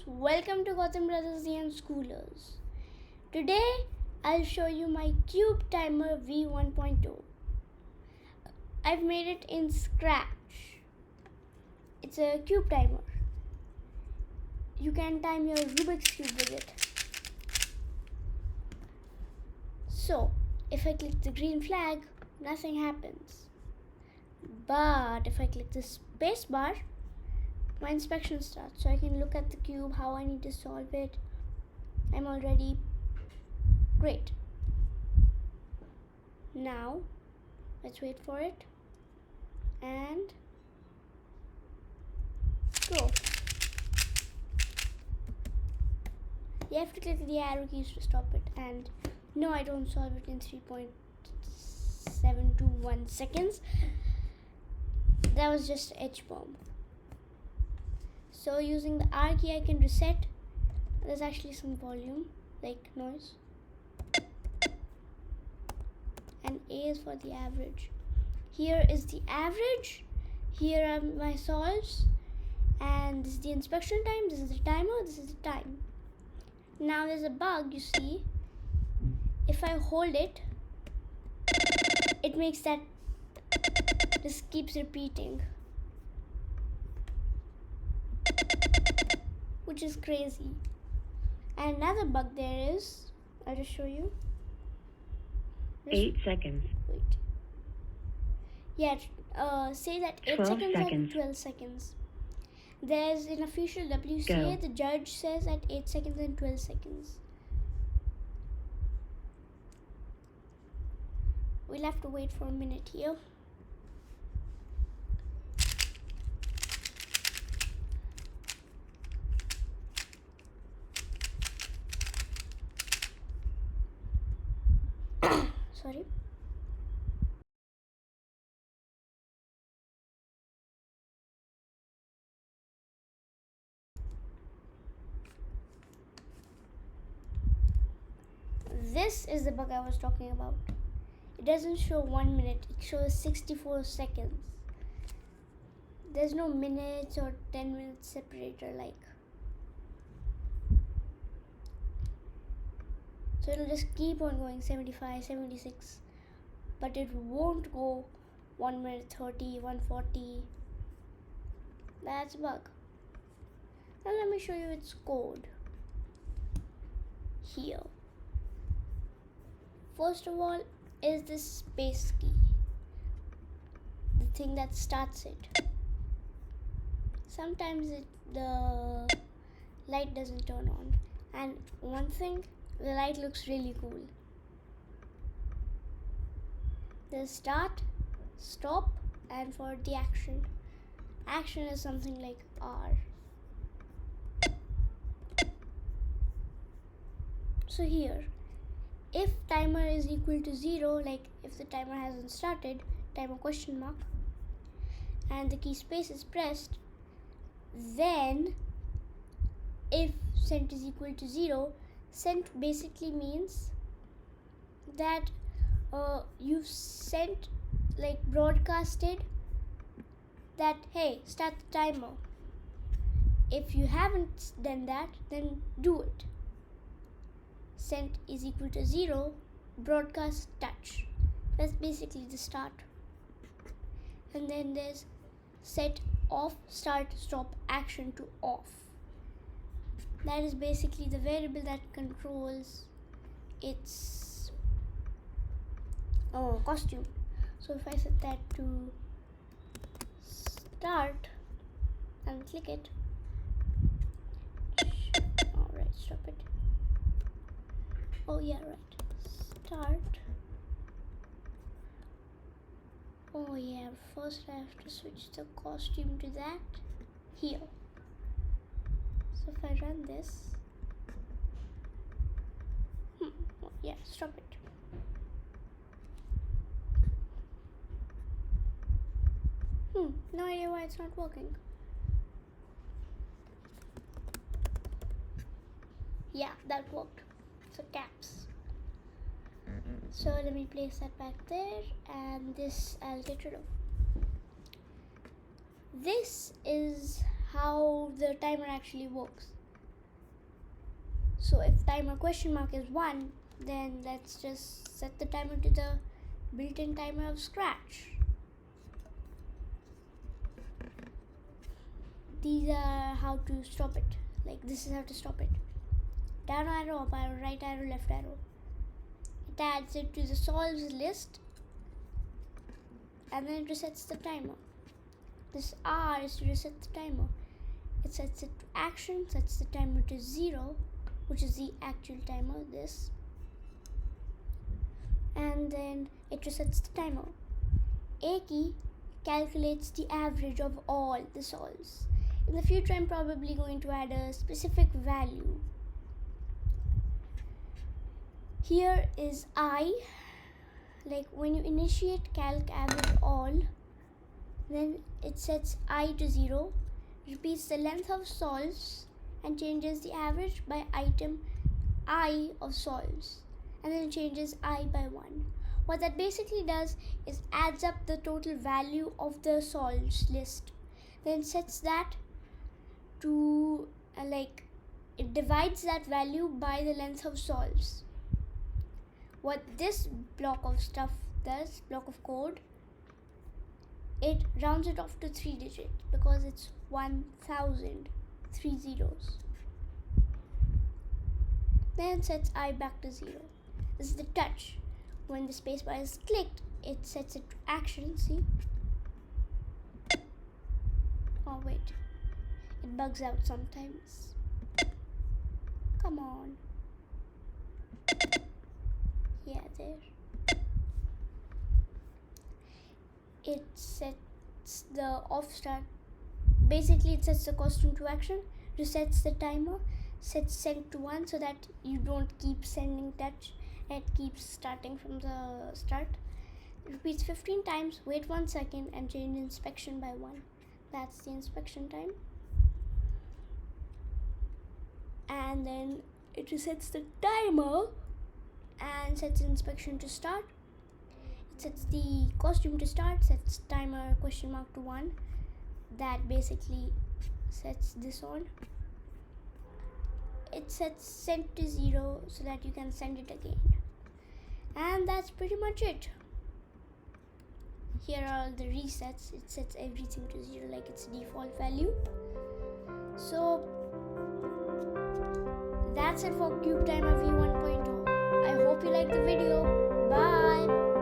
welcome to Gotham Brothers and Schoolers. Today I'll show you my cube timer V1.0. I've made it in Scratch. It's a cube timer. You can time your Rubik's cube with it. So, if I click the green flag, nothing happens. But if I click the space bar, my inspection starts. So I can look at the cube, how I need to solve it. I'm all ready. Great. Now, let's wait for it. And go. You have to click the arrow keys to stop it. And no, I don't solve it in 3.721 seconds. That was just H bomb. So using the R key I can reset. There's actually some volume, like noise. And A is for the average. Here is the average. Here are my solves. And this is the inspection time. This is the timer. This is the time. Now there's a bug, you see. If I hold it, it makes that this keeps repeating, which is crazy. And another bug there is, I'll just show you. 8 seconds. Wait. Yeah, say that 8 seconds and 12 seconds. There's an official WCA, the judge says at 8 seconds and 12 seconds. We'll have to wait for a minute here. Sorry. This is the bug I was talking about. It doesn't show 1 minute, it shows 64 seconds. There's no minutes or 10 minutes separator like. So it'll just keep on going 75, 76. But it won't go 1 minute 30, 140. That's a bug. Now let me show you its code. Here. First of all is this space key. The thing that starts it. Sometimes the light doesn't turn on. And one thing, the light looks really cool. There's start, stop, and for the action. Action is something like R. So here, if timer is equal to 0, like if the timer hasn't started, timer question mark, and the key space is pressed, then if sent is equal to 0, sent basically means that you've sent, like broadcasted that, hey, start the timer. If you haven't done that, then do it. Sent is equal to 0, broadcast touch. That's basically the start. And then there's set off, start, stop, action to off. That is basically the variable that controls its costume. So if I set that to start and click it, alright, stop it. Oh yeah, right. Start. Oh yeah, first I have to switch the costume to that. Here. So if I run this, oh, yeah, stop it. No idea why it's not working. Yeah, that worked. So caps. So let me place that back there, and this I'll get rid of. This is how the timer actually works. So if timer question mark is 1, then let's just set the timer to the built-in timer of Scratch. These are how to stop it. Like this is how to stop it. Down arrow, up arrow, right arrow, left arrow. It adds it to the solves list and then it resets the timer. This R is to reset the timer. It sets it to action, sets the timer to 0, which is the actual timer, this. And then it resets the timer. A key calculates the average of all the solves. In the future, I'm probably going to add a specific value. Here is I. Like when you initiate calc average all, then it sets I to 0, repeats the length of solves and changes the average by item I of solves, and then changes I by 1. What that basically does is adds up the total value of the solves list, then sets that to it divides that value by the length of solves. What this block of stuff does, block of code, it rounds it off to 3 digits because it's 1000, 3 zeros. Then sets I back to 0. This is the touch. When the spacebar is clicked, it sets it to action, see? Oh wait, it bugs out sometimes. Come on. Yeah, there. It sets the off start. Basically, it sets the costume to action, resets the timer, sets send to 1 so that you don't keep sending touch. It keeps starting from the start. It repeats 15 times, wait 1 second and change inspection by 1. That's the inspection time. And then it resets the timer and sets inspection to start. It sets the costume to start, sets timer question mark to 1. That basically sets this on. It sets send to 0 so that you can send it again. And that's pretty much it. Here are the resets. It sets everything to 0 like its default value. So that's it for CubeTimer V1.0. I hope you liked the video. Bye.